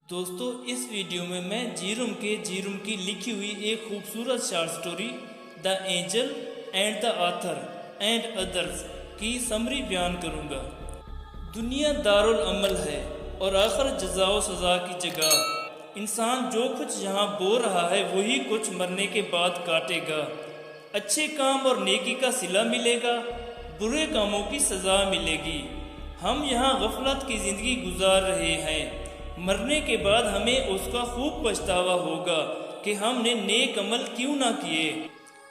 दोस्तों, इस वीडियो में मैं जीरुम की लिखी हुई एक खूबसूरत short story the angel and the author and others की समरी बयान करूंगा। दुनिया दारुल अमल है और आखिर जज़ा सज़ा की जगह। इंसान जो कुछ यहाँ बो रहा है वही कुछ मरने के बाद काटेगा। अच्छे काम और नेकी का सिला मिलेगा, बुरे कामों की सज़ा मिलेगी। हम यहाँ गफलत की ज़िंदगी गुजार रहे हैं। मरने के बाद हमें उसका खूब पछतावा होगा कि हमने नेक अमल क्यों ना किए,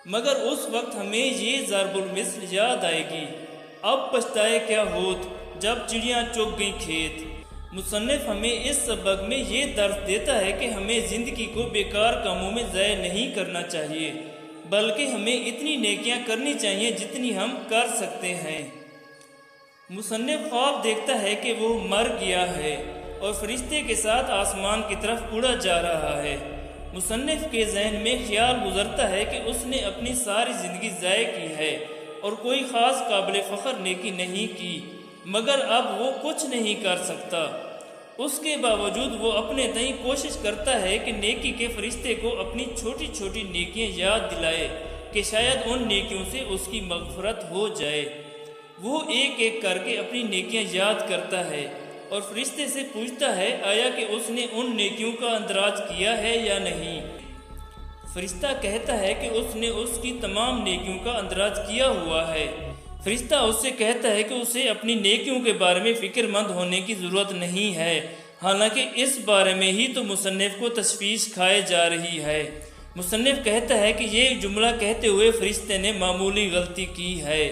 मगर उस वक्त हमें ये ज़रबुल मिस्ल याद आएगी। अब पछताए क्या होत जब चिड़ियाँ चुग गई खेत। मुसन्निफ हमें इस सबक में ये दर्स देता है कि हमें ज़िंदगी को बेकार कामों में ज़ाय नहीं करना चाहिए, बल्कि हमें इतनी नेकियां करनी चाहिए जितनी हम कर सकते हैं। मुसन्निफ ख्वाब देखता है कि वो मर गया है और फरिश्ते के साथ आसमान की तरफ उड़ा जा रहा है। मुसन्निफ के जहन में ख्याल गुजरता है कि उसने अपनी सारी ज़िंदगी ज़ाय की है और कोई ख़ास काबिल फ़ख्र नेकी नहीं की, मगर अब वो कुछ नहीं कर सकता। उसके बावजूद वो अपने तई कोशिश करता है कि नेकी के फरिश्ते को अपनी छोटी छोटी नेकियां याद दिलाए कि शायद उन नेकियों से उसकी मग़फ़रत हो जाए। वो एक एक करके अपनी नेकियां याद करता है और फरिश्ते से पूछता है आया कि उसने उन नेकियों का अंदराज किया है या नहीं। फरिश्ता कहता है कि उसने उसकी तमाम नेकियों का अंदराज किया हुआ है। फरिश्ता उससे कहता है कि उसे अपनी नेकियों के बारे में फ़िक्रमंद होने की ज़रूरत नहीं है, हालांकि इस बारे में ही तो मुसन्निफ को तशवीश खाए जा रही है। मुसन्निफ कहता है कि ये जुमला कहते हुए फरिश्ते ने मामूली गलती की है।